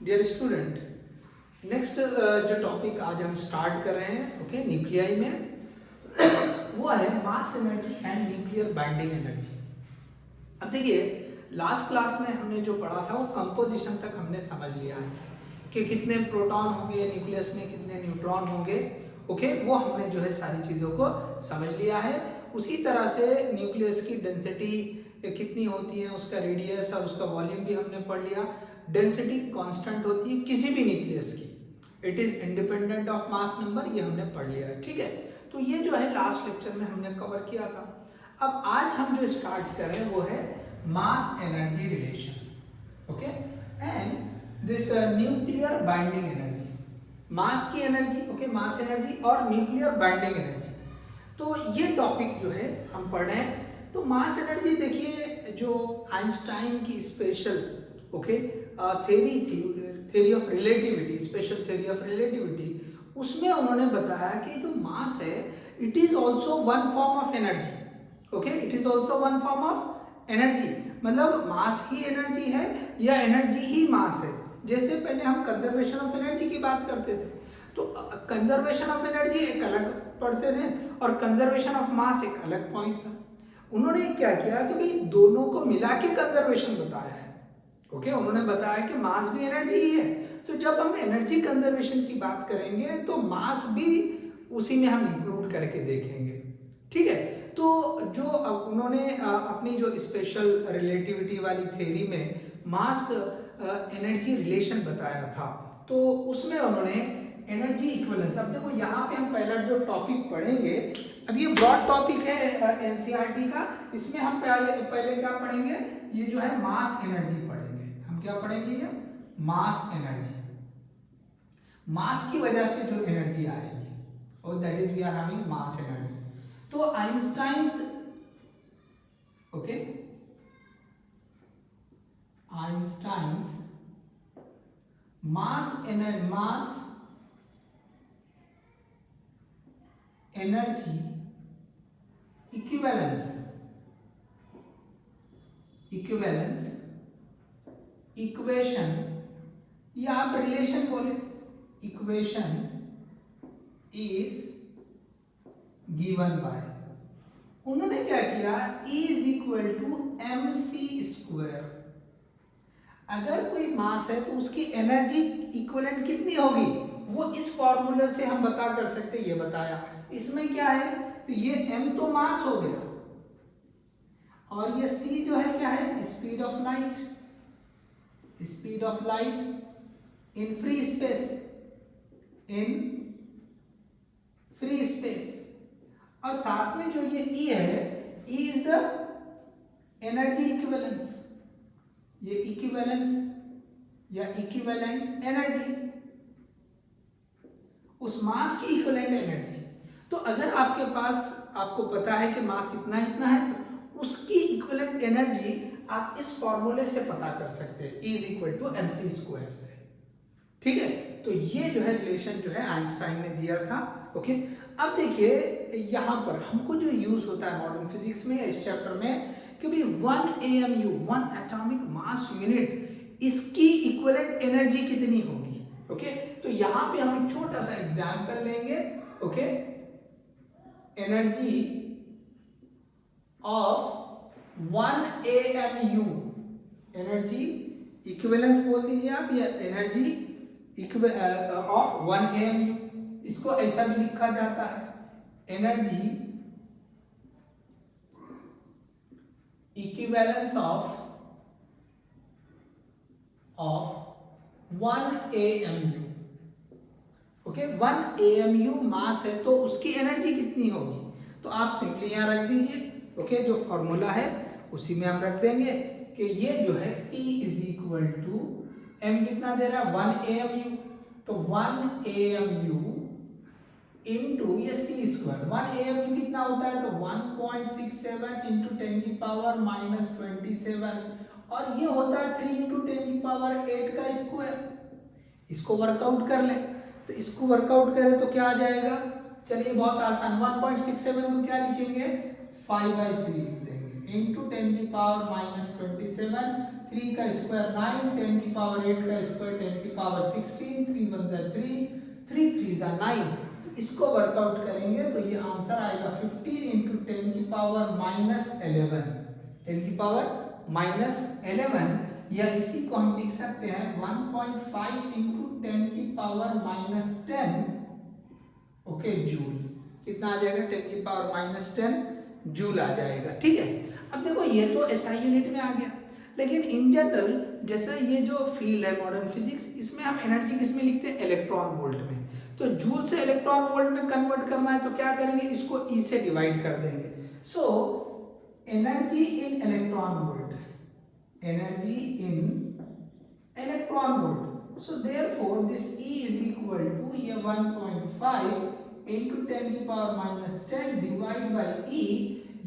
Dear student, next जो topic आज हम स्टार्ट कर रहे हैं ओके न्यूक्लियाई में वो है mass energy and nuclear binding energy. अब देखिए, लास्ट क्लास में हमने जो पढ़ा था वो कंपोजिशन तक हमने समझ लिया है कि कितने प्रोटॉन होंगे न्यूक्लियस में, कितने न्यूट्रॉन होंगे। ओके, वो हमने जो है सारी चीज़ों को समझ लिया है। उसी तरह से न्यूक्लियस की डेंसिटी कितनी होती है, उसका रेडियस और उसका वॉल्यूम भी हमने पढ़ लिया। डेंसिटी कांस्टेंट होती है किसी भी न्यूक्लियस की, it is independent of mass number, ये हमने पढ़ लिया है। ठीक है, तो ये जो है लास्ट लेक्चर में हमने कवर किया था। अब आज हम जो स्टार्ट करें वो है mass energy relation. Okay, and this nuclear binding energy, mass की एनर्जी, ओके, मास एनर्जी और न्यूक्लियर बाइंडिंग एनर्जी। तो ये टॉपिक जो है हम पढ़ रहे हैं। तो मास एनर्जी देखिए, जो आइंस्टाइन की स्पेशल ओके थ्योरी थी, theory of relativity, special theory of relativity, उसमें उन्होंने बताया कि जो मास है it is also one form of energy. Okay, it is also one form of energy, मतलब मास ही एनर्जी है या एनर्जी ही मास है। जैसे पहले हम कंजर्वेशन ऑफ एनर्जी की बात करते थे, तो कंजर्वेशन ऑफ एनर्जी एक अलग पढ़ते थे और कंजर्वेशन ऑफ मास एक अलग पॉइंट था। उन्होंने क्या किया कि भाई दोनों को मिला के कंजर्वेशन बताया है। ओके, उन्होंने बताया कि मास भी एनर्जी ही है। तो जब हम एनर्जी कंजर्वेशन की बात करेंगे तो मास भी उसी में हम इंक्लूड करके देखेंगे। ठीक है, तो जो उन्होंने अपनी जो स्पेशल रिलेटिविटी वाली थ्योरी में मास एनर्जी रिलेशन बताया था, तो उसमें उन्होंने एनर्जी इक्विवेलेंस, अब देखो यहाँ पे हम पहला जो टॉपिक पढ़ेंगे, अब ये ब्रॉड टॉपिक है एनसीईआरटी का, इसमें हम पहले क्या पढ़ेंगे, ये जो है मास एनर्जी पढ़ेंगे। हम क्या पढ़ेंगे, ये मास एनर्जी, मास की वजह से जो एनर्जी आएगी, और that is we are having mass energy. तो Einstein's, okay, Einstein's mass energy equivalence equation, या आप रिलेशन बोले, इक्वेशन इज गिवन बाय, उन्होंने क्या किया, E is equal to mc square. अगर कोई मास है तो उसकी एनर्जी इक्विवेलेंट कितनी होगी, वो इस फॉर्मूले से हम बता कर सकते, ये बताया। इसमें क्या है, तो ये m तो मास हो गया और ये c जो है क्या है, speed of light, speed of light in free space, in free space, और साथ में जो ये E है, E is the energy equivalence, ये इक्विवेलेंस या इक्विवेलेंट एनर्जी, उस मास की इक्विवेलेंट एनर्जी। तो अगर आपके पास, आपको पता है कि मास इतना इतना है, तो उसकी इक्विवेलेंट एनर्जी आप इस फॉर्मूले से पता कर सकते हैं, E is equal to mc square से। ठीक है, तो ये जो है रिलेशन जो है आइंस्टाइन ने दिया था। ओके, अब देखिए यहाँ पर हमको जो यूज होता है मॉडर्न फिजिक्स में, इस चैप्टर में, कि भाई 1 AMU, 1 एटॉमिक मास यूनिट, इसकी इक्विवेलेंट एनर्जी कितनी होगी। ओके, तो यहाँ पे हम एक छोटा सा एग्जांपल लेंगे। Okay, energy of 1 AMU, energy equivalence बोल दीजिए आप, या एनर्जी ऑफ 1 AMU, इसको ऐसा भी लिखा जाता है, energy equivalence of 1 AMU। Okay, 1 AMU मास है तो उसकी एनर्जी कितनी होगी, तो आप सिंपली यहाँ रख दीजिए। ओके, जो फॉर्मूला है उसी में हम रख देंगे कि ये जो है E is equal to m, कितना दे रहा है, 1 AMU, तो 1 AMU इंटू ये c स्क्वायर, 1 AMU कितना होता है, तो 1.67 इंटू 10 की पावर माइनस 27, और ये होता है 3 इंटू 10 की पावर 8 का स्क्वायर। इसको वर्कआउट कर ले, तो इसको वर्कआउट करें तो क्या आ जाएगा, चलिए बहुत आसान, 1.67 को क्या लिखेंगे, 5/3 लिख देंगे, इंटू 10 की पावर माइनस 27, 3 का स्क्वायर 9, 10 की पावर 8 का स्क्वायर 10 की पावर 16, 3 1 जा 3, 3 3 जा 9। तो इसको वर्कआउट करेंगे तो ये आंसर आएगा 15 इंटू 10 की पावर -11, 10 की पावर -11, या इसी को हम लिख सकते हैं 1.5 इंटू 10 की पावर -10, ओके, जूल। कितना आ जाएगा? 10 की पावर -10 जूल आ जाएगा। ठीक है, अब देखो ये तो एसआई यूनिट में आ गया, लेकिन इन जनरल जैसा ये जो फील्ड है मॉडर्न फिजिक्स, इसमें हम एनर्जी किस में लिखते हैं? इलेक्ट्रॉन वोल्ट में। तो जूल से इलेक्ट्रॉन वोल्ट में कन्वर्ट करना है तो क्या करेंगे? इसको ई से डिवाइड कर देंगे। So energy in electron volt, energy in electron volt, so therefore this E is equal to ये 1.5 इंटू 10 की पावर -10 डिवाइड बाई E,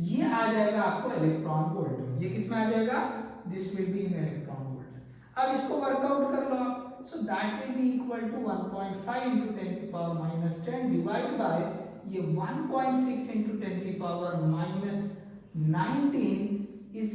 ये आ जाएगा आपको इलेक्ट्रॉन वोल्ट में। ये किस में आ जाएगा? This will be in electron volt. अब इसको वर्कआउट कर लो आप, so that will be equal to 1.5 into 10 की पावर -10 डिवाइड बाय ये 1.6 इंटू 10 की पावर -19 इस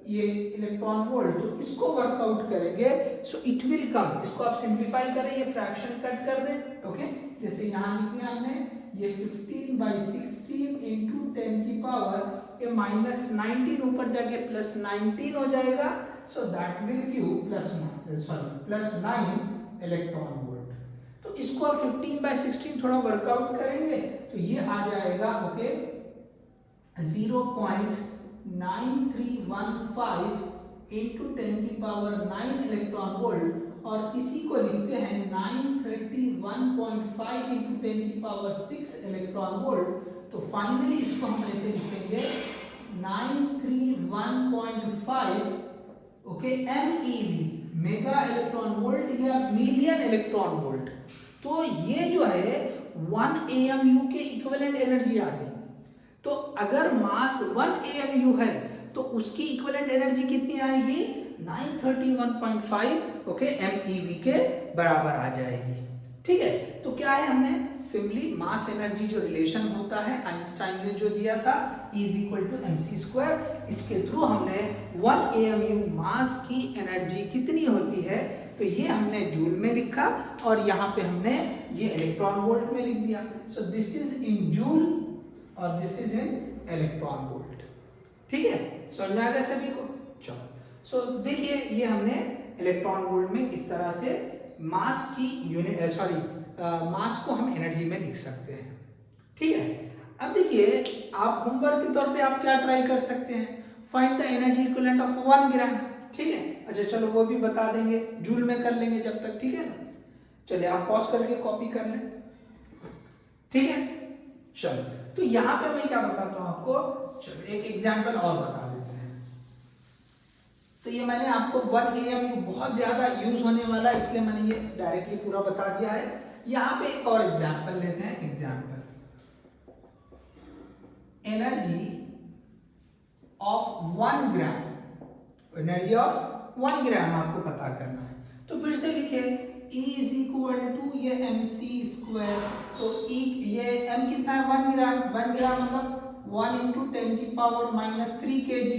ये इलेक्ट्रॉन वोल्ट। तो इसको वर्कआउट करेंगे सो इट विल कम, इसको आप सिंप्लीफाई करें, ये फ्रैक्शन कट कर दें, ओके। जैसे यहाँ लिख दिया हमने, ये 15/16 इंटू 10 की पावर ये -19 ऊपर जाके +19 हो जाएगा, सो that will give +9 electron volt. तो इसको आप 15/16 थोड़ा वर्कआउट करेंगे तो ये आ जाएगा, ओके, 0.9315 इंटू 10 की पावर 9 इलेक्ट्रॉन वोल्ट, और इसी को लिखते हैं 931.5 इंटू 10 की पावर 6 इलेक्ट्रॉन वोल्ट। तो फाइनली इसको हम ऐसे लिखेंगे 931.5, okay, MeV, mega electron volt या मिलियन इलेक्ट्रॉन वोल्ट। तो ये जो है 1 AMU के इक्विवेलेंट एनर्जी आ गई। तो अगर मास 1 AMU है तो उसकी इक्विवेलेंट एनर्जी कितनी आएगी? 931.5, ओके, MeV के बराबर आ जाएगी। ठीक है, तो क्या है, हमने सिंपली मास एनर्जी जो रिलेशन होता है आइंस्टाइन ने जो दिया था E = mc², इसके थ्रू हमने 1 AMU मास की एनर्जी कितनी होती है तो ये हमने जूल में लिखा, और यहाँ पे हमने ये इलेक्ट्रॉन वोल्ट में लिख दिया। So this is in joule और this is in electron volt. ठीक है, समझ में आ गया सभी को? चलो, सो देखिए ये हमने इलेक्ट्रॉन वोल्ट में किस तरह से मास की यूनिट मास को हम एनर्जी में लिख सकते हैं। ठीक है, अब देखिए आप होमवर्क के तौर पे आप क्या ट्राई कर सकते हैं? Find the energy equivalent of 1 ग्राम। ठीक है, अच्छा चलो वो भी बता देंगे, जूल में कर लेंगे जब तक। ठीक है ना, चलिए आप पॉज करके कॉपी कर लें। ठीक है, चलो, तो यहाँ पे मैं क्या बताता हूँ आपको, चलो एक एग्जाम्पल और बता देते हैं। तो ये मैंने आपको 1 AMU बहुत ज्यादा यूज होने वाला है, इसलिए मैंने ये डायरेक्टली पूरा बता दिया है। यहाँ पे एक और एग्जाम्पल लेते हैं। Example, energy of 1 gram, energy of 1 ग्राम आपको पता करना है। तो फिर से लिखे E = ये mc²। तो E, ये m कितना है? 1 ग्राम। 1 ग्राम मतलब 1 इंटू 10 की पावर -3 kg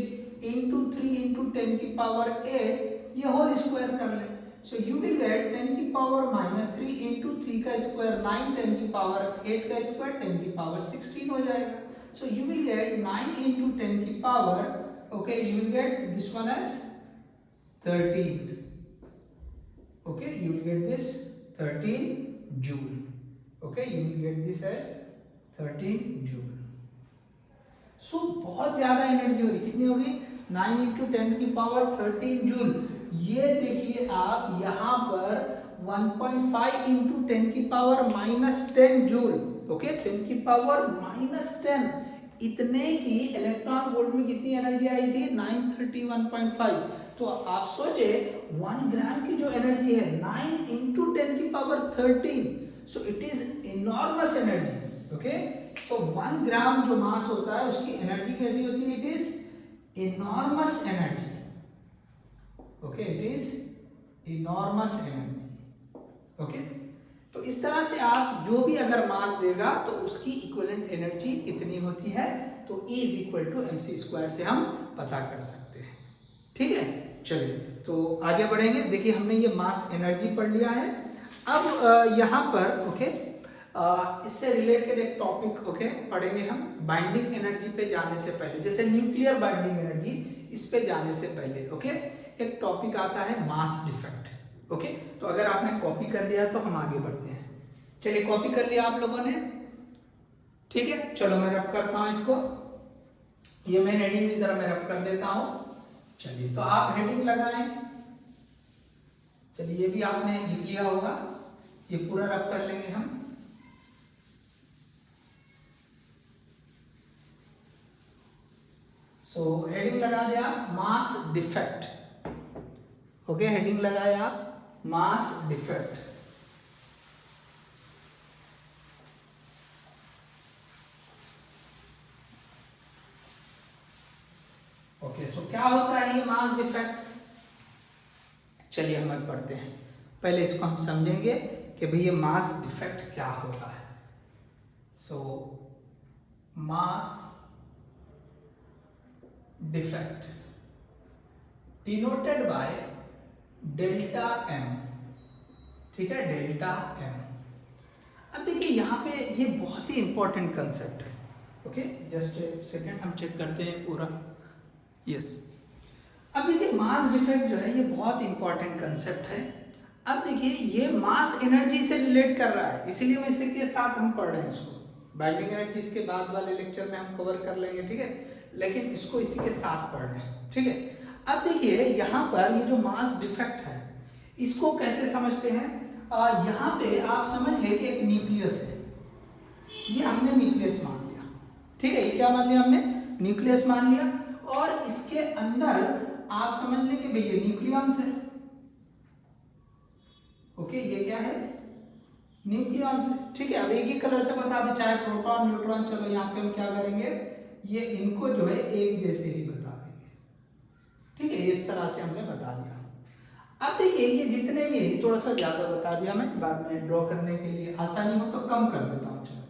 इंटू 3 इंटू 10 की पावर 8, ये होल स्क्वायर कर ले। सो यू विल गेट 10 की पावर -3 इंटू 3 का स्क्वायर 9, 10 की पावर 8 का स्क्वायर 10 की पावर 16 हो जाएगा। So you will get 9 into 10 की power, okay, you will get this one as 13, okay, you will get this 13 joule, okay, you will get this as 13 joule। सो बहुत ज्यादा energy हो रही, कितनी होगी? 9 इंटू 10 की पावर 13 जूल। ये देखिए आप यहाँ पर 1.5 इंटू 10 की पावर -10 जूल, ओके, 10 की पावर -10, इतने की इलेक्ट्रॉन वोल्ट में कितनी एनर्जी आई थी? 931.5। तो आप सोचे 1 ग्राम की जो एनर्जी है 9 इंटू 10 की power 13, so it is enormous energy, okay. तो 1 ग्राम जो मास होता है उसकी एनर्जी कैसी होती है? It is enormous energy, okay, it is enormous energy, okay. तो इस तरह से आप जो भी अगर मास देगा तो उसकी इक्विवेलेंट एनर्जी कितनी होती है, तो E = mc² से हम पता कर सकते हैं। ठीक है, चलिए तो आगे बढ़ेंगे। देखिए हमने ये मास एनर्जी पढ़ लिया है। अब यहाँ पर ओके इससे रिलेटेड एक टॉपिक ओके पढ़ेंगे हम बाइंडिंग एनर्जी पे जाने से पहले, जैसे न्यूक्लियर बाइंडिंग एनर्जी, इस पे जाने से पहले ओके एक टॉपिक आता है मास डिफेक्ट। ओके तो अगर आपने कॉपी कर लिया तो हम आगे बढ़ते हैं। चलिए कॉपी कर लिया आप लोगों ने, ठीक है। चलो मैं रब करता हूं इसको, ये मैं हेडिंग भी जरा मैं रब कर देता हूं। चलिए तो आप हेडिंग लगाएं। चलिए ये भी आपने लिख लिया होगा, ये पूरा रब कर लेंगे हम। सो हेडिंग लगा दिया मास डिफेक्ट। ओके हेडिंग लगाया आप मास डिफेक्ट। ओके सो क्या होता है ये मास डिफेक्ट? चलिए हम पढ़ते हैं, पहले इसको हम समझेंगे कि भाई ये मास डिफेक्ट क्या होता है। So mass defect denoted by delta M, ठीक है, डेल्टा एम। अब देखिए यहाँ पे ये बहुत ही इंपॉर्टेंट कंसेप्ट है। ओके जस्ट सेकेंड हम चेक करते हैं पूरा। यस अब देखिए मास डिफेक्ट जो है ये बहुत इंपॉर्टेंट कंसेप्ट है। अब देखिए ये मास एनर्जी से रिलेट कर रहा है, इसीलिए मैं इसी के साथ हम पढ़ रहे हैं इसको। बाइंडिंग एनर्जी इसके बाद वाले लेक्चर में हम कवर कर लेंगे, ठीक है, लेकिन इसको इसी के साथ पढ़ रहे हैं, ठीक है। अब देखिए यहाँ पर ये जो मास डिफेक्ट है इसको कैसे समझते हैं? यहाँ पे आप समझ ले कि एक न्यूक्लियस है, ये हमने न्यूक्लियस मान लिया, ठीक है, ये क्या मान लिया हमने? न्यूक्लियस मान लिया। और इसके अंदर आप समझ लें कि भाई ये न्यूक्लियॉन्स है। ओके ये क्या है? न्यूक्लियॉन्स है, ठीक है। अब एक ही कलर से बता दें, चाहे प्रोटॉन न्यूट्रॉन, चलो यहाँ पे हम क्या करेंगे, ये इनको जो है एक जैसे ही बता देंगे, ठीक है, इस तरह से हमने बता दिया। अब देखिए ये जितने भी है, थोड़ा सा ज्यादा बता दिया मैं, बाद में ड्रॉ करने के लिए आसानी हो तो कम कर देता हूँ, चलो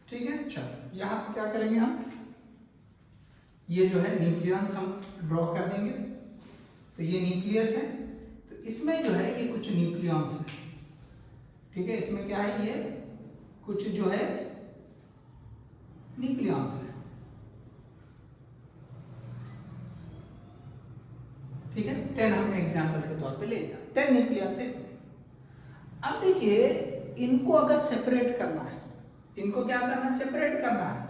ठीक है। चलो यहाँ पे क्या करेंगे हम, ये जो है न्यूक्लियस हम ड्रॉ कर देंगे। तो ये न्यूक्लियस है, तो इसमें जो है ये कुछ न्यूक्लियॉन्स है, ठीक है, इसमें क्या है, ये कुछ जो है न्यूक्लियॉन्स है, ठीक है। 10 हमने एग्जांपल के तौर पे ले लिया, 10 न्यूक्लियॉन्स है इसमें। अब देखिए इनको अगर सेपरेट करना है, इनको क्या करना है, सेपरेट करना है,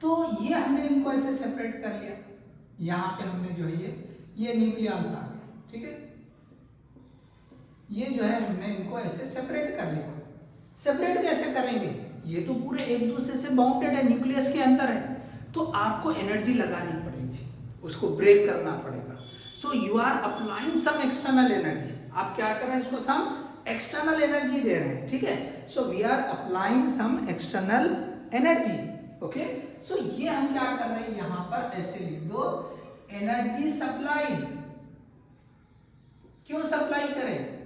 तो ये हमने इनको ऐसे सेपरेट कर लिया। यहाँ पे हमने जो है ये न्यूक्लियॉन्स आ गए, ठीक है, ये जो है हमने इनको ऐसे सेपरेट कर लिया। सेपरेट कैसे करेंगे, ये तो पूरे एक दूसरे से बाउंडेड है, न्यूक्लियस के अंदर है, तो आपको एनर्जी लगानी पड़ेगी, उसको ब्रेक करना पड़ेगा। So you are applying some external energy, आप क्या कर रहे हैं, इसको सम एक्सटर्नल एनर्जी दे रहे हैं, ठीक है। So we are applying some external energy. Okay so ये हम क्या कर रहे हैं, यहां पर ऐसे लिख दो, एनर्जी सप्लाइड। क्यों सप्लाई करें,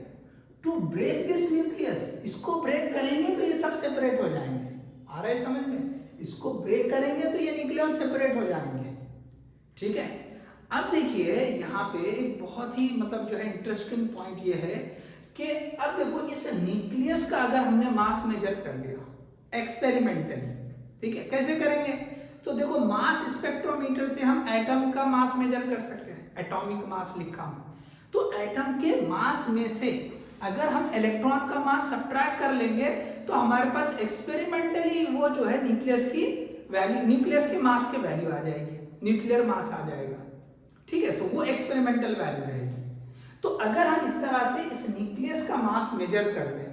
टू ब्रेक दिस न्यूक्लियस, इसको ब्रेक करेंगे तो ये सब सेपरेट हो जाएंगे, आ रहा है समझ में, इसको ब्रेक करेंगे तो ये न्यूक्लियस सेपरेट हो जाएंगे, ठीक है। अब देखिए यहाँ पे एक बहुत ही मतलब जो है इंटरेस्टिंग पॉइंट ये है कि अब देखो इस न्यूक्लियस का अगर हमने मास मेजर कर लिया एक्सपेरिमेंटली, ठीक है, कैसे करेंगे, तो देखो मास स्पेक्ट्रोमीटर से हम एटम का मास मेजर कर सकते हैं, एटॉमिक मास लिखा हूं, तो एटम के मास में से अगर हम इलेक्ट्रॉन का मास सब्ट्रैक्ट कर लेंगे तो हमारे पास एक्सपेरिमेंटली वो जो है न्यूक्लियस की वैल्यू, न्यूक्लियस के मास की वैल्यू आ जाएगी, न्यूक्लियर मास आ जाएगा, ठीक है, तो वो एक्सपेरिमेंटल वैल्यू रहेगी। तो अगर हम इस तरह से इस न्यूक्लियस का मास मेजर कर लें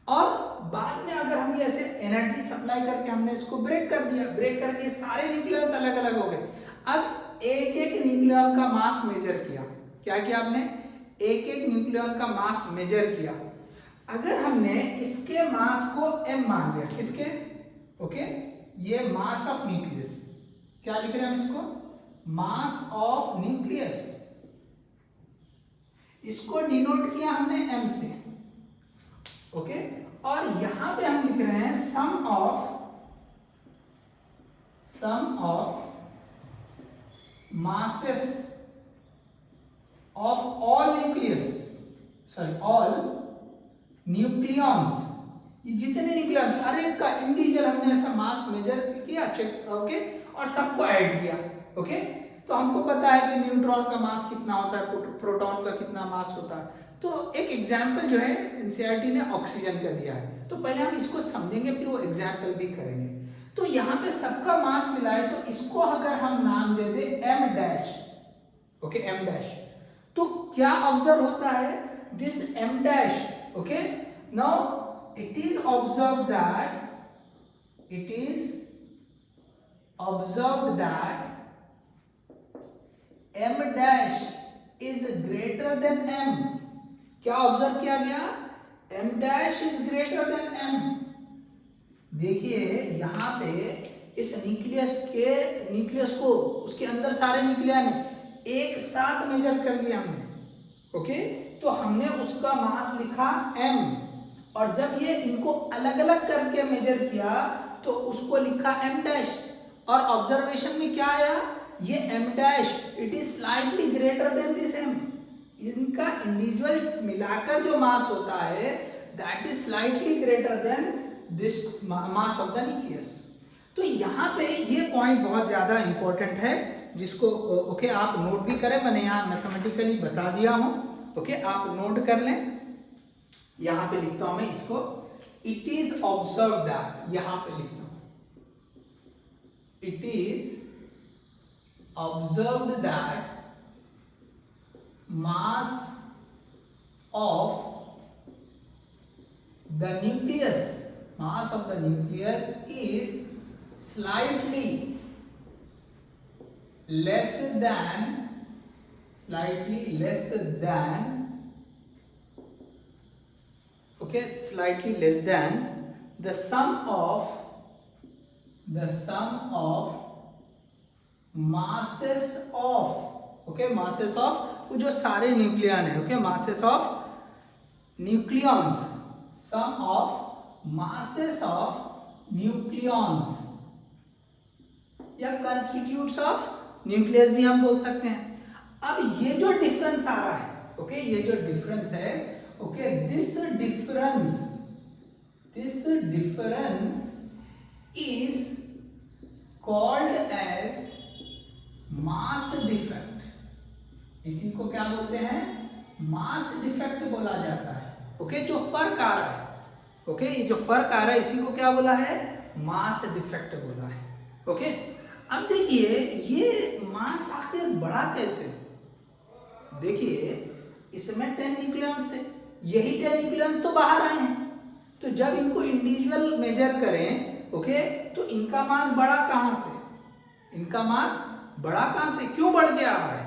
और बाद में अगर हम ये ऐसे एनर्जी सप्लाई करके हमने इसको ब्रेक कर दिया, ब्रेक करके सारे न्यूक्लियस अलग अलग हो गए, अब एक एक न्यूक्लियन का मास मेजर किया, क्या किया आपने, एक एक न्यूक्लियन का मास मेजर किया। अगर हमने इसके मास को m मान लिया, किसके, ओके, ये मास ऑफ न्यूक्लियस, क्या लिख रहे हैं हम इसको, मास ऑफ न्यूक्लियस, इसको डिनोट किया हमने m से, ओके, और यहां पे हम लिख रहे हैं sum of masses of all nucleons, ये जितने न्यूक्लियॉन्स हर एक का इंडिविजुअल हमने ऐसा मास मेजर किया, चेक, ओके, और सबको ऐड किया, ओके। तो हमको पता है कि न्यूट्रॉन का मास कितना होता है, प्रोटॉन का कितना मास होता है। तो एक एग्जाम्पल जो है एनसीईआरटी ने ऑक्सीजन का दिया है, तो पहले हम इसको समझेंगे फिर वो एग्जाम्पल भी करेंगे। तो यहाँ पे सबका मास मिला है, तो इसको अगर हम नाम दे दे M dash, okay, M dash, तो क्या ऑब्जर्व होता है, this M dash, okay, now it is observe that M dash is greater than M. क्या ऑब्जर्व किया गया, M dash is greater than M. देखिए यहाँ पे इस न्यूक्लियस को उसके अंदर सारे न्यूक्लिया ने एक साथ मेजर कर लिया हमने, ओके। तो हमने उसका मास लिखा m, और जब ये इनको अलग अलग करके मेजर किया तो उसको लिखा m डैश, और ऑब्जर्वेशन में क्या आया, ये m dash it is slightly greater than this m। इनका इंडिविजुअल मिलाकर जो मास होता है that is slightly greater than this mass of the nucleus. तो यहाँ पे ये पॉइंट बहुत ज्यादा इंपॉर्टेंट है, जिसको ओके आप नोट भी करें, मैंने यहाँ मैथमेटिकली बता दिया हूँ, ओके, आप नोट कर लें। यहाँ पे लिखता हूं मैं इसको, इट इज ऑब्जर्व दैट, यहाँ पे लिखता हूं, it is observed that mass of the nucleus, mass of the nucleus is slightly less than okay, slightly less than the sum of masses of, okay, masses of वो जो सारे nucleon है, okay, masses of nucleons, sum of masses of nucleons या constituents of nucleus भी हम बोल सकते हैं। अब ये जो डिफरेंस आ रहा है, ओके, ये जो डिफरेंस है, okay, this difference is called as mass defect. इसी को क्या बोलते हैं, मास डिफेक्ट बोला जाता है, ओके, जो फर्क आ रहा है, ओके, ये जो फर्क आ रहा है इसी को क्या बोला है, मास डिफेक्ट बोला है, ओके। अब देखिए ये मास आखिर बढ़ा कैसे, देखिए इसमें 10 न्यूक्लियॉन्स थे, यही 10 न्यूक्लियॉन्स तो बाहर आए हैं, तो जब इनको इंडिविजुअल मेजर करें, ओके, तो इनका मास बढ़ा कहां से, क्यों बढ़ के आ रहा है।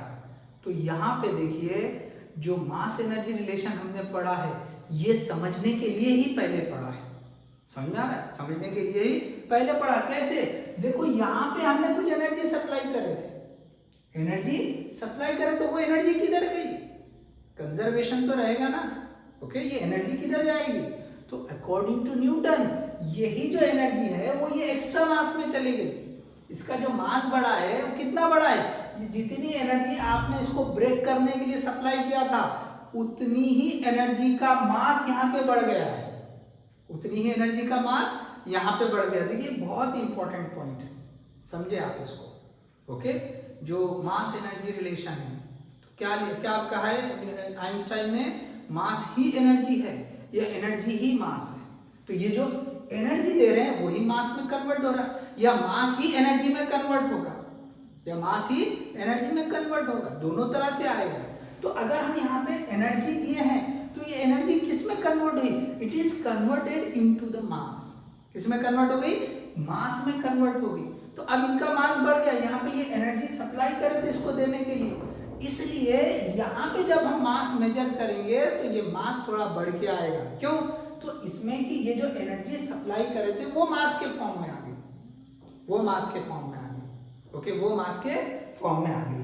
तो यहाँ पे देखिए जो मास एनर्जी रिलेशन हमने पढ़ा है ये समझने के लिए ही पहले पढ़ा है, समझ में आ रहा है, समझने के लिए ही पहले पढ़ा। कैसे, देखो यहाँ पे हमने कुछ एनर्जी सप्लाई करे तो वो एनर्जी किधर गई, कंजर्वेशन तो रहेगा ना, ओके, ये एनर्जी किधर जाएगी, तो अकॉर्डिंग टू न्यूटन यही जो एनर्जी है वो ये एक्स्ट्रा मास में चली गई। इसका जो मास बढ़ा है वो कितना बढ़ा है, जितनी एनर्जी आपने इसको ब्रेक करने के लिए सप्लाई किया था उतनी ही एनर्जी का मास यहाँ पे बढ़ गया है, देखिए बहुत ही इंपॉर्टेंट पॉइंट, समझे आप इसको, ओके। जो मास एनर्जी रिलेशन है तो क्या कहा है आइंस्टाइन ने, मास ही एनर्जी है या एनर्जी ही मास है। तो ये जो एनर्जी दे रहे हैं वही मास में कन्वर्ट हो रहा है, या मास ही एनर्जी में कन्वर्ट होगा, दोनों तरह से आएगा। तो अगर हम यहाँ पे एनर्जी दिए हैं तो ये एनर्जी किस में कन्वर्ट हुई, it is converted into the mass. किस में कन्वर्ट हो गई, मास में कन्वर्ट हो गई। तो अब इनका मास बढ़ गया, यहाँ पे ये एनर्जी सप्लाई करे थे इसको देने के लिए, इसलिए यहाँ पे जब हम मास मेजर करेंगे तो ये मास थोड़ा बढ़ के आएगा। क्यों, तो इसमें कि ये जो एनर्जी सप्लाई करे थे वो मास के फॉर्म में आ गई, ओके, वो मास के फॉर्म में आ गई,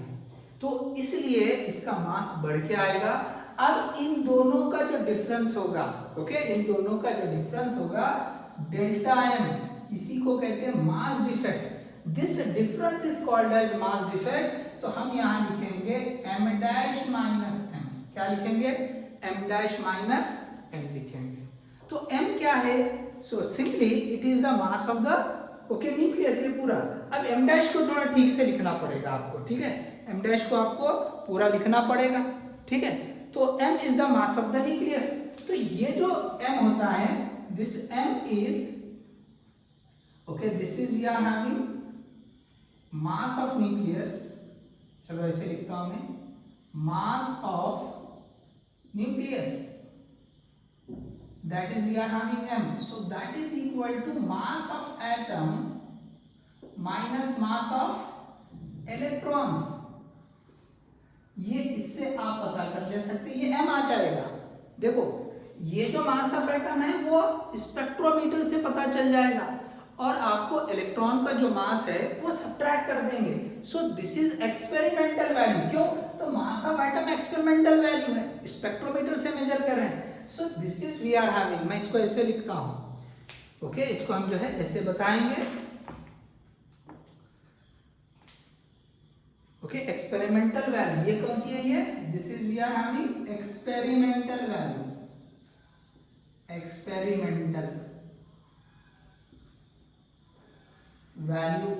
तो इसलिए इसका मास बढ़ के आएगा। अब इन दोनों का जो डिफरेंस होगा, ओके, डेल्टा एम, इसी को कहते हैं mass defect. This difference is called as mass defect so हम यहाँ लिखेंगे m डैश माइनस m। क्या लिखेंगे? m डैश माइनस m लिखेंगे। तो m क्या है? So simply it is the mass of the okay nucleus, ये पूरा। अब m डैश को थोड़ा ठीक से लिखना पड़ेगा आपको, ठीक है? m डैश को आपको पूरा लिखना पड़ेगा, ठीक है? तो m is the mass of the nucleus. तो ये जो m होता है, this m is okay, this is we are having mass of nucleus. चलो ऐसे लिखता हूं मैं, mass of nucleus, that is we are having m, so that is equal to mass of atom minus mass of electrons। ये इससे आप पता कर ले सकते, ये m आ जाएगा। देखो ये जो मास ऑफ एटम है वो स्पेक्ट्रोमीटर से पता चल जाएगा, और आपको इलेक्ट्रॉन का जो मास है वो सब्ट्रैक्ट कर देंगे। So this is experimental value. क्यों? तो mass of atom experimental value है, स्पेक्ट्रोमीटर से मेजर कर रहे हैं। So this is we are having, मैं इसको ऐसे लिखता हूं, ओके? इसको हम जो है ऐसे बताएंगे, ओके? एक्सपेरिमेंटल वैल्यू ये कौन सी है? ये this is we are having experimental value, experimental value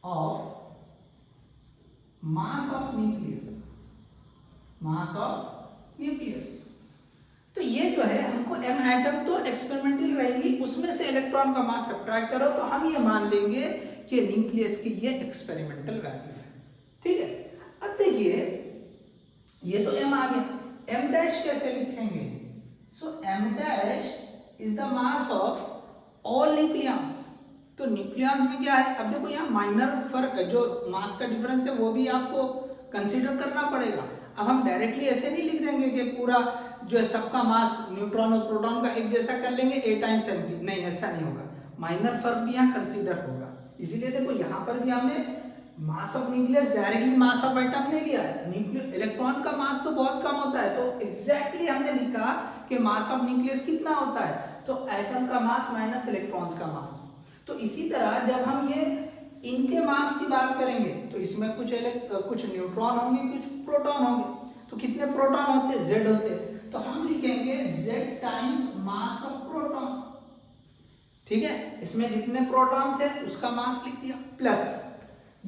of mass of nucleus, mass of nucleus. तो ये जो है हमको m एटम तो एक्सपेरिमेंटल रहेंगी, उसमें से इलेक्ट्रॉन का मास सब्ट्रैक्ट करो तो हम ये मान लेंगे कि न्यूक्लियस की ये एक्सपेरिमेंटल वैल्यू है, ठीक है? अब देखिए ये तो m आ गया, m डैश कैसे लिखेंगे? सो m dash is the mass of all nucleus. तो न्यूक्लियस में क्या है? अब देखो यहाँ माइनर फर्क, जो मास का डिफरेंस है वो भी आपको कंसीडर करना पड़ेगा। अब हम डायरेक्टली ऐसे नहीं लिख देंगे कि पूरा जो है सबका मास न्यूट्रॉन और प्रोटॉन का एक जैसा कर लेंगे a टाइम्स mp, नहीं ऐसा नहीं होगा, माइनर फर्क भी यहाँ कंसीडर होगा। इसीलिए देखो यहाँ पर भी हमने मास of nucleus directly mass of atom नहीं लिया, इलेक्ट्रॉन का मास तो बहुत कम होता है, तो एग्जैक्टली हमने लिखा कि मास ऑफ न्यूक्लियस कितना होता है, तो एटम का मास माइनस इलेक्ट्रॉन्स का मास। तो इसी तरह जब हम ये इनके मास की बात करेंगे तो इसमें कुछ न्यूट्रॉन होंगे, कुछ प्रोटॉन होंगे। तो कितने प्रोटॉन होते? Z होते, तो हम लिखेंगे Z times mass of proton, ठीक है? इसमें जितने प्रोटॉन थे उसका मास लिख दिया, प्लस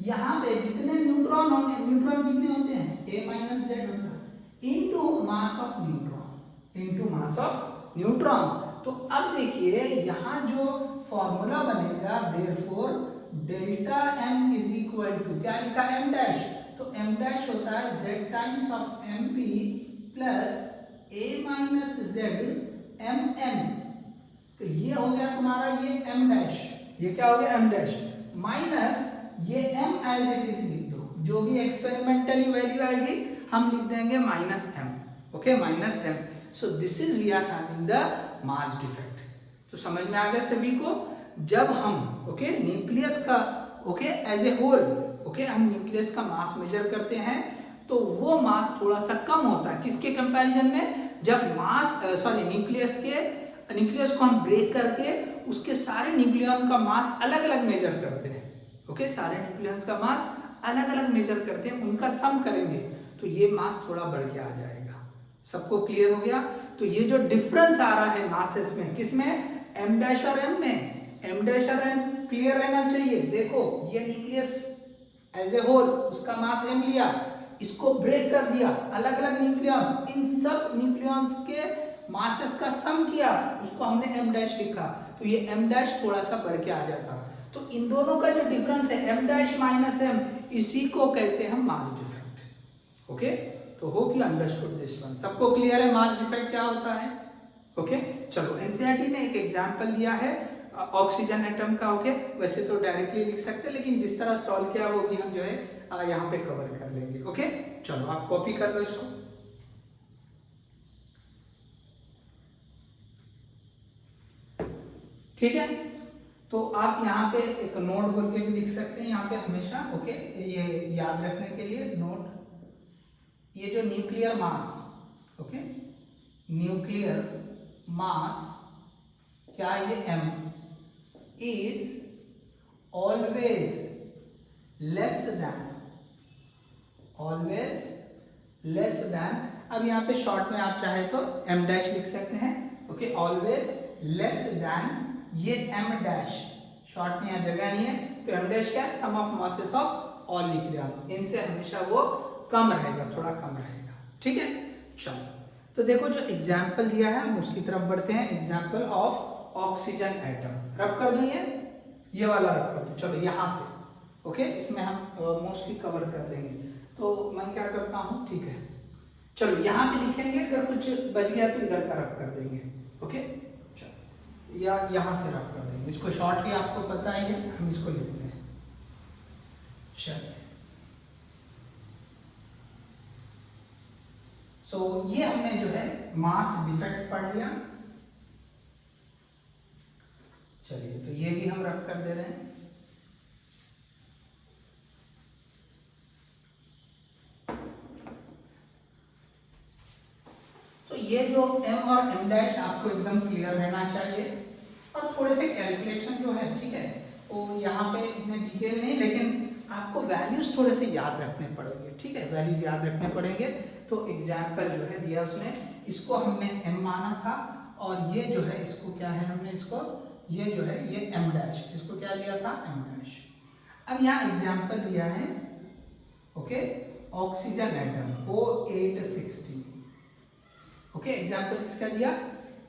यहाँ पे जितने न्यूट्रॉन होंगे, न्यूट्रॉन कितने होते हैं? a माइनस Z होता है, into mass of neutron, into mass of neutron. तो अब देखिए यहाँ जो फॉर्मूला बनेगा, therefore delta m is equal to, क्या लिखा? m डैश, तो m डैश होता है z times of mp plus a minus z mn। तो ये हो गया तुम्हारा ये m डैश, ये क्या हो गया? m डैश माइनस ये m एज इट इज लिख दो, जो भी एक्सपेरिमेंटली वैल्यू आएगी हम लिख देंगे minus m, okay? Minus m। So this is we are having the mass defect. तो समझ में आ गया सभी को? जब हम ओके न्यूक्लियस का okay as a whole, okay हम न्यूक्लियस का मास मेजर करते हैं तो वो मास थोड़ा सा कम होता है किसके कंपैरिजन में? जब मास न्यूक्लियस को हम ब्रेक करके उसके सारे न्यूक्लियन का मास अलग अलग मेजर करते हैं, ओके? सारे न्यूक्लियस का मास अलग अलग मेजर करते हैं, उनका सम करेंगे तो ये मास थोड़ा बढ़ के आ जाएगा। सबको क्लियर हो गया? तो ये जो डिफरेंस आ रहा है मासेस में, किसमें? m डैश और m में। m डैश और m क्लियर रहना चाहिए। देखो ये न्यूक्लियस एज ए होल, उसका मास m लिया, इसको ब्रेक कर दिया, अलग अलग न्यूक्लियॉन्स, इन सब न्यूक्लियॉन्स के मासेस का सम किया, उसको हमने m डैश लिखा, तो ये m डैश थोड़ा सा बढ़ के आ जाता। तो इन दोनों का जो डिफरेंस है m डैश माइनस m, इसी को कहते हैं मास डिफेक्ट, ओके? तो hope you understood this one. सबको क्लियर है मास डिफेक्ट क्या होता है? ओके चलो, एनसीईआरटी ने एक एग्जांपल दिया है ऑक्सीजन एटम का, ओके? वैसे तो डायरेक्टली लिख सकते हैं, लेकिन जिस तरह सॉल्व किया वो भी हम जो है यहाँ पे कवर कर लेंगे, ओके? चलो आप कॉपी कर लो इसको। ठीक है, तो आप यहाँ पे एक नोट बोल के भी लिख सकते हैं यहाँ पे हमेशा, ओके? ये याद रखने के लिए नोट, ये जो nuclear mass, okay, nuclear mass क्या है? ये m is always less than always less than, अब यहाँ पे शॉर्ट में आप चाहे तो m डैश लिख सकते हैं, ओके, ऑलवेज लेस देन ये m डैश, शॉर्ट में यहाँ जगह नहीं है तो m डैश क्या है, sum of masses of all nucleon, इनसे हमेशा वो कम रहेगा, थोड़ा कम रहेगा, ठीक है। चलो तो देखो जो एग्जाम्पल दिया है हम उसकी तरफ बढ़ते हैं। एग्जाम्पल ऑफ ऑक्सीजन एटम, रब कर दूं ये वाला रब कर दूं, चलो यहाँ से, ओके, इसमें हम मोस्टली कवर कर देंगे, तो मैं क्या करता हूँ, ठीक है, चलो यहाँ पे लिखेंगे, अगर कुछ बच गया तो इधर का रब कर देंगे, ओके, चलो या यहाँ से रब कर देंगे, इसको शॉर्टली आपको पता ही है, हम इसको लिखते हैं, चलिए। सो ये हमने जो है मास डिफेक्ट पढ़ लिया, चलिए तो ये भी हम रब कर दे रहे हैं। तो ये जो m और m डैश आपको एकदम क्लियर रहना चाहिए, और थोड़े से कैलकुलेशन जो है, ठीक है, वो यहाँ पे इतने डिटेल नहीं, लेकिन आपको वैल्यूज थोड़े से याद रखने पड़ेंगे, ठीक है, वैल्यूज याद रखने पड़ेंगे। तो एग्जाम्पल जो है दिया उसने, इसको हमने m माना था, और ये जो है इसको क्या है, हमने इसको ये जो है ये m डैश, इसको क्या लिया था, m डैश। अब यहाँ एग्जाम्पल दिया है, okay, oxygen atom O860, okay, example किसका दिया,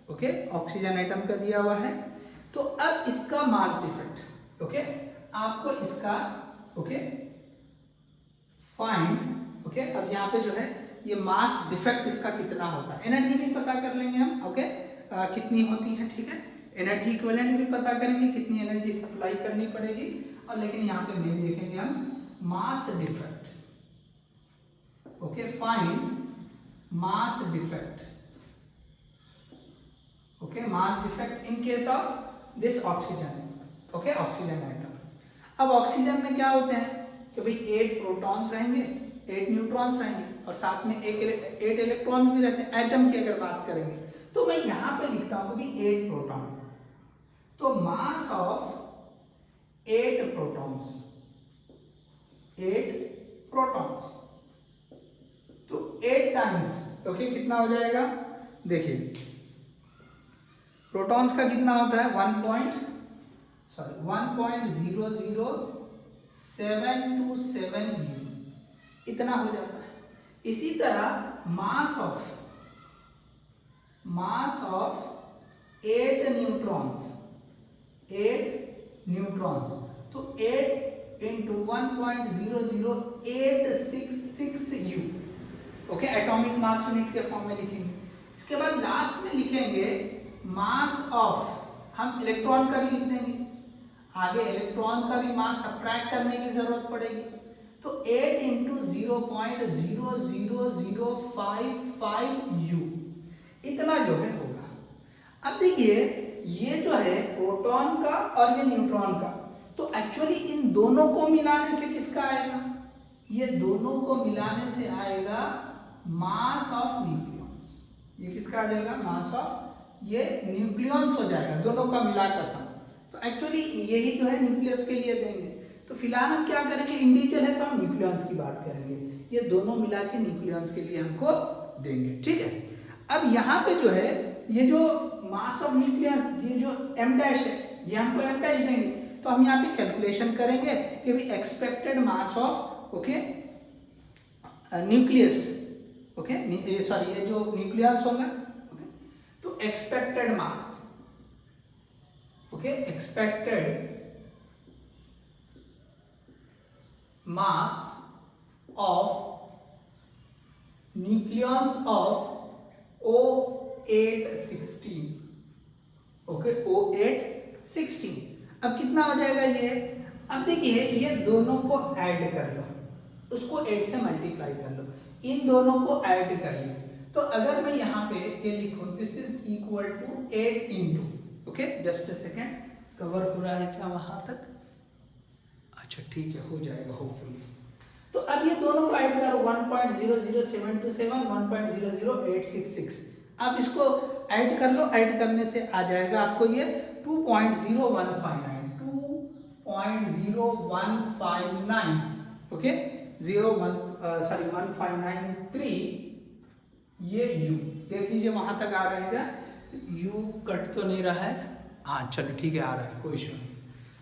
ओके, ऑक्सीजन एटम का दिया हुआ है। तो अब इसका मास डिफेक्ट, ओके, आपको इसका, ओके, फाइंड, ओके, अब यहाँ पे जो है ये मास डिफेक्ट इसका कितना होता है, एनर्जी भी पता कर लेंगे हम, ओके, कितनी होती है, ठीक है, एनर्जी इक्विवेलेंट भी पता करेंगे, कितनी एनर्जी सप्लाई करनी पड़ेगी, और लेकिन यहाँ पे मेन देखेंगे हम mass defect, okay, find mass defect, okay, mass defect in case of this oxygen, okay, oxygen atom. अब ऑक्सीजन में क्या होते हैं कि भाई 8 प्रोटॉन्स रहेंगे, 8 न्यूट्रॉन्स रहेंगे, और साथ में 8 इलेक्ट्रॉन्स भी रहते हैं। एटम की अगर बात करेंगे तो मैं यहाँ पे लिखता हूँ कि 8 प्रोटॉन, तो मास ऑफ 8 प्रोटॉन्स, 8 प्रोटॉन्स, तो 8 टाइम्स, ओके, कितना हो जाएगा, देखिए प्रोटॉन्स का कितना होता है 1.00727 U, इतना हो जाता है। इसी तरह मास ऑफ 8 न्यूट्रॉन्स, 8 न्यूट्रॉन्स, तो 8 into 1.00866 U, okay, atomic mass unit के फॉर्म में लिखेंगे। इसके बाद लास्ट में लिखेंगे मास ऑफ, हम इलेक्ट्रॉन का भी लिख देंगे, आगे इलेक्ट्रॉन का भी मास सब्ट्रैक्ट करने की जरूरत पड़ेगी, तो 8 इंटू 0.00055 U, इतना जो है होगा। अब देखिए ये जो है प्रोटॉन का और ये न्यूट्रॉन का, तो एक्चुअली इन दोनों को मिलाने से किसका आएगा, ये दोनों को मिलाने से आएगा मास ऑफ न्यूक्लियॉन्स, ये किसका आ जाएगा, मास ऑफ, ये न्यूक्लियॉन्स हो जाएगा, दोनों का मिलाकर सम। तो एक्चुअली यही जो है न्यूक्लियस के लिए देंगे, तो फिलहाल हम क्या करेंगे, इंडिविजुअल है तो हम न्यूक्लियॉन्स की बात करेंगे, ये दोनों मिला के न्यूक्लियॉन्स के लिए हमको देंगे, ठीक है। अब यहाँ पे जो है ये जो मास ऑफ न्यूक्लियस, ये जो m डैश है, ये हमको m डैश देंगे, तो हम यहाँ पे कैलकुलेशन करेंगे कि भाई expected mass of, okay, nucleus, okay, sorry ये जो न्यूक्लियस होगा, तो expected mass, okay, expected mass of nucleus of O816, okay, O816। अब कितना हो जाएगा ये, अब देखिए ये दोनों को ऐड कर लो, उसको 8 से मल्टीप्लाई कर लो, इन दोनों को ऐड करिए, तो अगर मैं यहाँ पे ये लिखूं, this is equal to 8 into, okay, just a second, cover पूरा है क्या वहां तक, अच्छा ठीक है, हो जाएगा होपफुली। तो अब ये दोनों को ऐड करो, 1.00727, 1.00866, अब इसको ऐड कर लो, ऐड करने से आ जाएगा आपको ये 2.0159, ओके, 0159, सॉरी 1593 ये u देख लीजिए वहां तक आ रहेगा। u कट तो नहीं रहा है, हाँ चलो ठीक है आ रहा है, कोई इशू नहीं।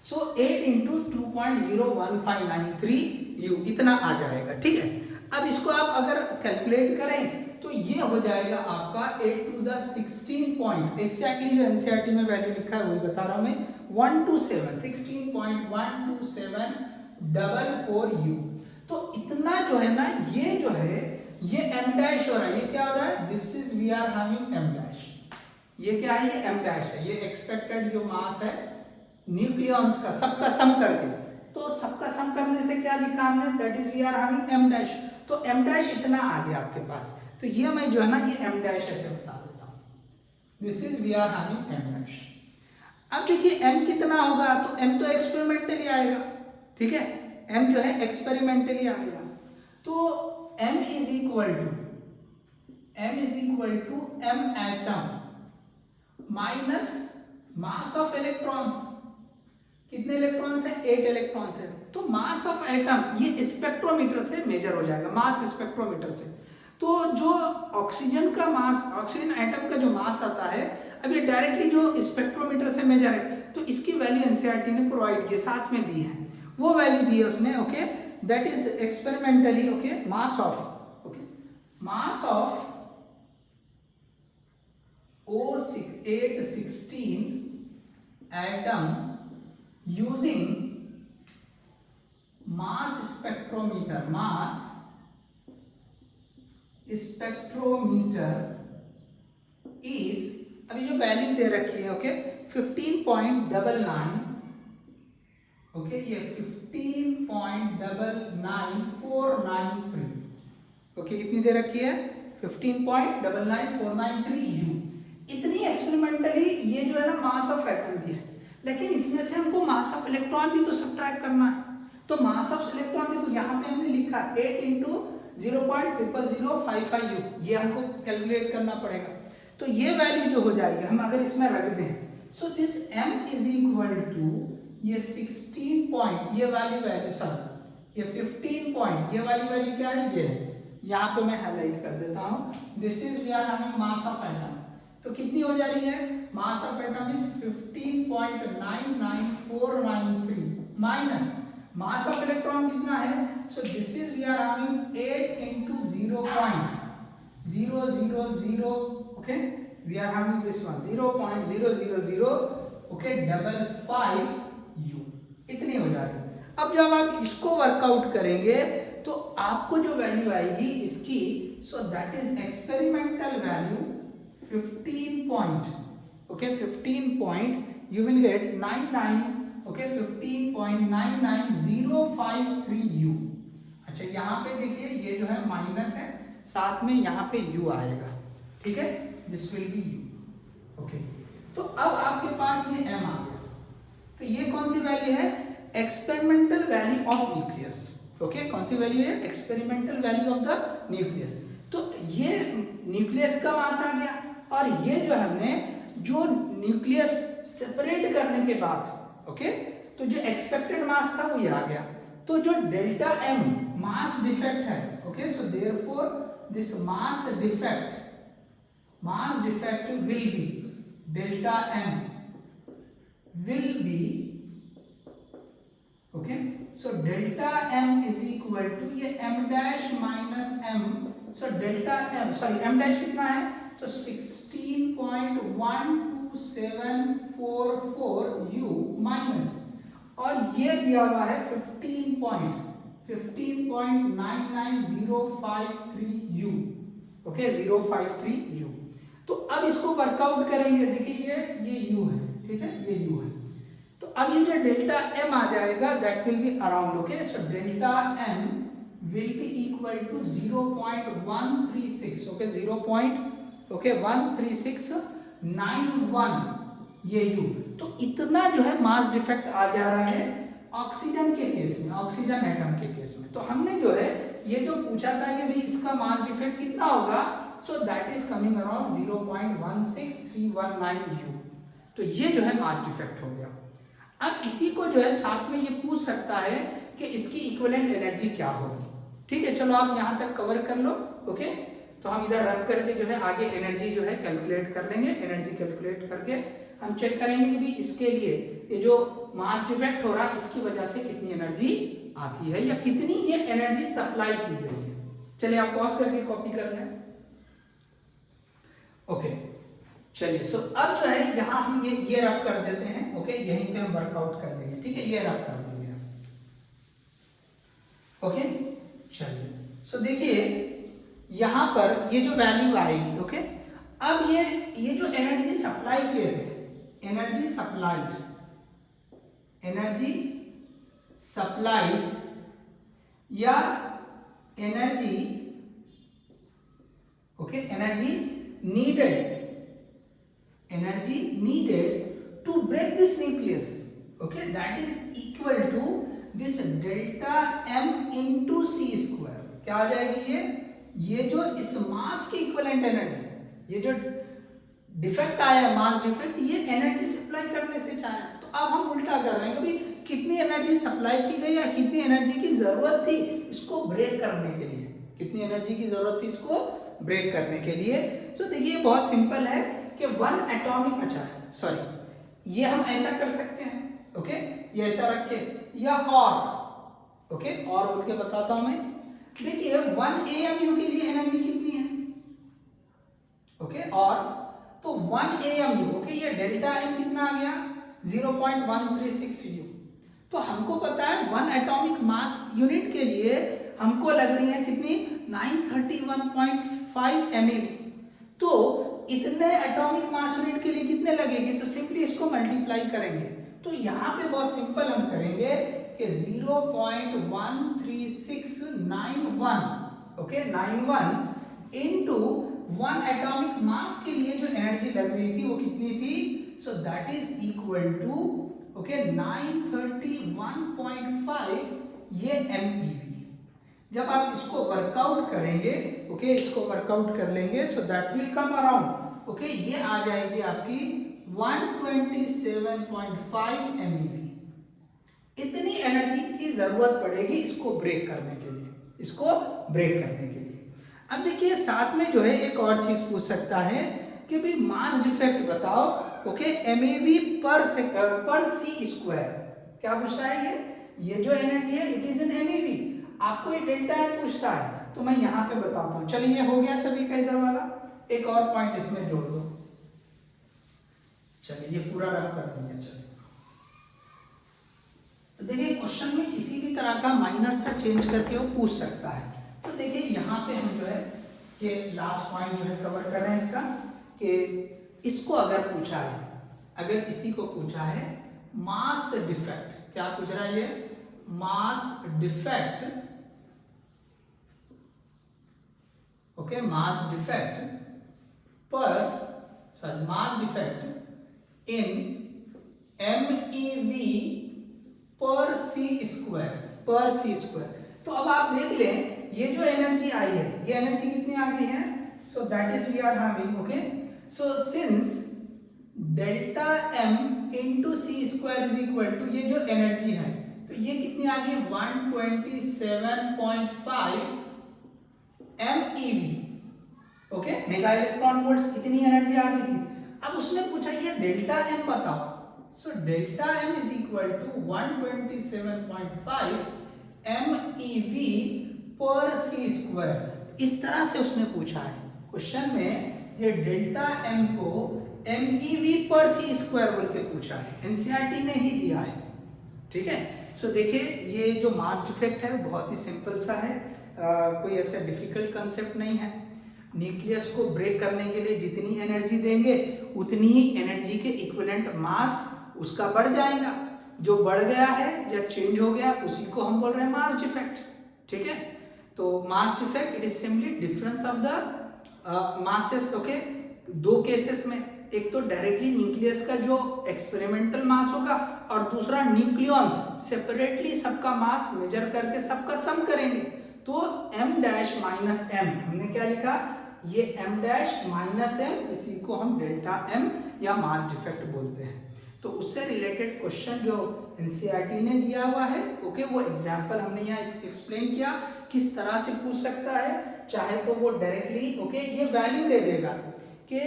सो 8 इंटू 2.01593 u इतना आ जाएगा, ठीक है। अब इसको आप अगर कैलकुलेट करें तो ये हो जाएगा आपका 8 टू 16 पॉइंट, एक्जैक्टली जो एनसीईआरटी में वैल्यू लिखा है वही बता रहा हूं मैं, 127 16.12744 u। तो इतना जो है ना ये जो है ये m डैश हो रहा है, ये क्या हो रहा है, this is we are having m dash, ये क्या है, ये m डैश है, ये एक्सपेक्टेड जो मास है न्यूक्लियॉन्स का सबका सम करके, तो सबका सम करने से क्या लिखा हमने, that is we are having m dash. तो m डैश इतना आ गया आपके पास, तो ये मैं जो है ना ये m डैश ऐसे बता देता हूं, this is we are having m dash. अब देखिए m कितना होगा, तो m तो एक्सपेरिमेंटली आएगा, ठीक है, m जो है एक्सपेरिमेंटली आएगा। तो m is equal to m atom minus mass of electrons, कितने इलेक्ट्रॉन्स हैं, 8 इलेक्ट्रॉन्स हैं। तो मास ऑफ एटम ये स्पेक्ट्रोमीटर से मेजर हो जाएगा, मास स्पेक्ट्रोमीटर से। तो जो ऑक्सीजन का मास, ऑक्सीजन एटम का जो मास आता है, अब ये डायरेक्टली जो स्पेक्ट्रोमीटर से मेजर है, तो इसकी वैल्यू एनसीईआरटी ने प्रोवाइड की, साथ में दी है, वो वैल्यू दी है उसने, okay, that is experimentally, okay, mass of, okay, mass of O816 atom using mass spectrometer is, अभी जो वैल्यू दे रखी है, ओके, 15.99, ओके, ये 15.99493, ओके, कितनी दे रखी है, 15.99493 u। इतनी एक्सपेरिमेंटली ये जो है ना मास ऑफ एटम दी है, लेकिन इसमें से हमको मास ऑफ इलेक्ट्रॉन भी तो सब्ट्रैक्ट करना है। तो मास ऑफ इलेक्ट्रॉन देखो यहाँ पे हमने लिखा 8 इंटू 0.00055 u, ये हमको कैलकुलेट करना पड़ेगा। तो ये वैल्यू जो हो जाएगी हम अगर इसमें रख दें, so this m is equal to ये 16 पॉइंट, ये वाली वैल्यू सॉरी ये 15 पॉइंट, ये वाली वैल्यू क्या है, ये यहाँ पे मैं हाईलाइट कर देता हूँ, this is we are having mass of atom. तो कितनी हो जा रही है, mass of atom is 15.99493 minus mass of electron कितना है, so this is we are having 8 into 0.000, okay, we are having this one 0.000, okay, 55 u, इतनी हो जा रही है। अब जब आप इसको वर्कआउट करेंगे तो आपको जो वैल्यू आएगी इसकी, सो that is experimental value 15 point, okay, 15 point, you will get 99, okay, 15.99053 u। अच्छा यहाँ पे देखिए ये जो है माइनस है, साथ में यहाँ पे u आएगा, ठीक है, this will B u, okay. तो अब आपके पास ये m आ गया, तो ये कौन सी वैल्यू है, experimental value of nucleus, okay, कौन सी वैल्यू है, experimental value of the nucleus. तो ये न्यूक्लियस का मास आ गया, और ये जो हमने जो न्यूक्लियस सेपरेट करने के बाद, ओके, तो जो एक्सपेक्टेड मास था वो ये आ गया। तो जो डेल्टा m मास डिफेक्ट है, okay, so therefore this mass defect will be, delta m will be, okay, so delta m is equal to ये m dash minus m, so delta m sorry m dash कितना है, तो 16.12744 u minus, और ये दिया हुआ है 15.99053 u, okay, 053 u। तो अब इसको वर्कआउट करेंगे, देखिए ये u है, ठीक है, ये u है। तो अब ये जो डेल्टा m आ जाएगा that will be around, okay, so delta m will be equal to 0.136, okay, 0.13691 ये u। तो इतना जो है मास डिफेक्ट आ जा रहा है ऑक्सीजन के केस में, ऑक्सीजन एटम के केस में। तो हमने जो है ये जो पूछा था कि भाई इसका मास डिफेक्ट कितना होगा, सो that is coming around 0.16319 u। तो ये जो है मास डिफेक्ट हो गया। अब इसी को जो है साथ में ये पूछ सकता है कि इसकी इक्विवेलेंट एनर्जी क्या होगी। ठीक है, चलो आप यहाँ तक कवर कर लो। ओके, तो हम इधर रब करके जो है आगे एनर्जी जो है कैलकुलेट कर लेंगे। एनर्जी कैलकुलेट करके हम चेक करेंगे कि भी इसके लिए ये जो मास डिफेक्ट हो रहा है इसकी वजह से कितनी एनर्जी आती है या कितनी ये एनर्जी सप्लाई की गई है। चलिए आप पॉज करके कॉपी कर लें। ओके, चलिए सो अब जो है यहाँ हम ये रब कर देते हैं। ओके, यहीं पे हम वर्कआउट कर देंगे। ठीक है, ये रब कर देंगे। ओके, चलिए सो देखिए यहाँ पर ये जो वैल्यू आएगी। ओके, अब ये जो एनर्जी सप्लाई किए थे, एनर्जी सप्लाइड या energy needed to break this nucleus, okay, that is equal to this delta m into c square। क्या आ जाएगी ये जो इस मास की इक्विवेलेंट एनर्जी, ये जो डिफेक्ट आया मास डिफेक्ट, ये एनर्जी सप्लाई करने से चाहे। तो अब हम उल्टा कर रहे हैं कि कितनी एनर्जी सप्लाई की गई या कितनी एनर्जी की जरूरत थी इसको ब्रेक करने के लिए, कितनी एनर्जी की जरूरत थी इसको ब्रेक करने के लिए। तो देखिए बहुत सिंपल है कि वन एटॉमिक, अच्छा सॉरी, ये हम ऐसा कर सकते हैं। ओके, ये ऐसा रखे या और, ओके, और बोल के बताता हूं मैं। देखिए 1 AMU के लिए एनर्जी कितनी है? ओके, और तो 1 AMU, ओके, ये डेल्टा एम कितना आ गया 0.136 U। तो हमको पता है 1 एटॉमिक मास यूनिट के लिए हमको लग रही है कितनी 931.5 MeV। तो इतने एटॉमिक मास यूनिट के लिए कितने लगेगी, तो सिंपली इसको मल्टीप्लाई करेंगे। तो यहाँ पे बहुत सिंपल हम करेंगे कि 0.13691, ओके, 91 इनटू 1 एटॉमिक मास के लिए जो एनर्जी लग रही थी वो कितनी थी, so that is equal to, okay, 931.5 ये MeV। जब आप इसको वर्कआउट करेंगे, ओके, इसको वर्कआउट कर लेंगे, सो that will come around, okay, ये आ जाएगी आपकी 127.5 MeV। इतनी एनर्जी की जरूरत पड़ेगी इसको ब्रेक करने के लिए, अब देखिए साथ में जो है एक और चीज पूछ सकता है कि भाई मास डिफेक्ट बताओ, ओके, MeV पर सी स्क्वायर। क्या पूछता है ये जो एनर्जी है इट इज इन MeV। आपको ये डेल्टा एम पूछता है, तो मैं यहाँ पे बताता हूँ। चलिए ये हो गया सभी का इधर वाला, एक और पॉइंट इसमें जोड़ दो। चलिए ये पूरा रफ कर देंगे। चलिए तो देखिए क्वेश्चन में किसी भी तरह का माइनर सा चेंज करके वो पूछ सकता है। तो देखिए यहाँ पे हम जो है कि लास्ट पॉइंट जो है कवर कर रहे हैं इसका, कि इसको अगर पूछा है, अगर इसी को पूछा है मास डिफेक्ट, क्या पूछ रहा है ये mass defect, okay, mass defect in MeV पर सी स्क्वायर, तो अब आप देख लें ये जो एनर्जी आई है, ये एनर्जी कितनी आ गई है, so that is we are having, okay, so since delta m into C square is equal to ये जो एनर्जी है, तो ये कितनी आ गई 127.5 MeV, okay, mega electron volts, इतनी एनर्जी आ गई थी। अब उसने पूछा ये डेल्टा m बताओ, so delta m is equal to 127.5 MeV पर सी स्क्वायर। इस तरह से उसने पूछा है क्वेश्चन में, ये डेल्टा m को MeV पर सी स्क्वायर बोल के पूछा है, एनसीईआरटी ने ही दिया है। ठीक है, सो देखिए ये जो मास डिफेक्ट है बहुत ही सिंपल सा है, कोई ऐसा डिफिकल्ट कंसेप्ट नहीं है। न्यूक्लियस को ब्रेक करने के लिए जितनी एनर्जी देंगे उतनी ही एनर्जी के इक्विवेलेंट मास उसका बढ़ जाएगा। जो बढ़ गया है या चेंज हो गया उसी को हम बोल रहे हैं मास डिफेक्ट। ठीक है, तो mass defect it is simply difference of the masses. Okay, दो केसेस में, एक तो डायरेक्टली न्यूक्लियस का जो एक्सपेरिमेंटल मास होगा और दूसरा न्यूक्लियॉन्स सेपरेटली सबका मास मेजर करके सबका सम करेंगे। तो m डैश माइनस m, हमने क्या लिखा, ये m डैश माइनस m, इसी को हम डेल्टा m या मास डिफेक्ट बोलते हैं। तो उससे रिलेटेड क्वेश्चन जो एनसीईआरटी ने दिया हुआ है, ओके, वो एग्जाम्पल हमने यहाँ एक्सप्लेन किया किस तरह से पूछ सकता है, चाहे तो वो डायरेक्टली ओके ये वैल्यू दे देगा कि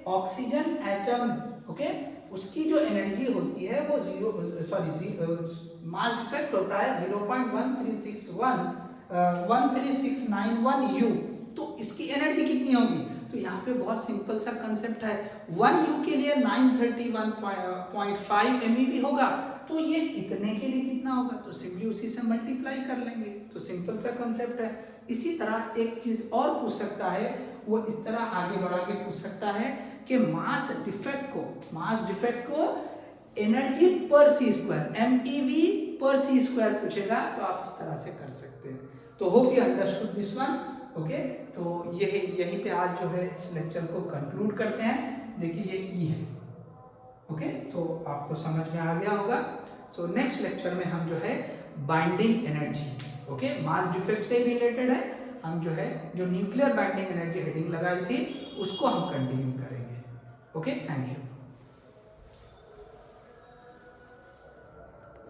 ऑक्सीजन एटम ओके उसकी जो एनर्जी होती है वो मास डिफेक्ट होता है 0.1361 यू, तो इसकी एनर्जी कितनी होगी? तो यहाँ पे बहुत सिंपल सा कंसेप्ट है, 1 यू के लिए 931.5 MeV होगा, तो ये इतने के लिए कितना होगा? तो सिंपली उसी से मल्टीप्लाई कर लेंगे। तो सिंपल सा कंसेप्ट है। इसी तरह एक चीज और पूछ सकता है, वो इस तरह आगे बढ़ा के पूछ सकता है कि मास डिफेक्ट को एनर्जी पर सी स्क्वायर MeV पर सी स्क्वायर पूछेगा, तो आप इस तरह से कर सकते हैं। तो hope you understood this one okay. तो यहीं पे आज जो है इस लेक्चर को कंक्लूड करते हैं। देखिए ये ई है ओके, तो आपको समझ में आ गया होगा। सो नेक्स्ट लेक्चर में हम जो है binding energy okay mass defect से रिलेटेड है, हम जो है जो न्यूक्लियर बाइंडिंग एनर्जी हेडिंग लगाई थी उसको हम कंटिन्यू करेंगे ओके। Thank you.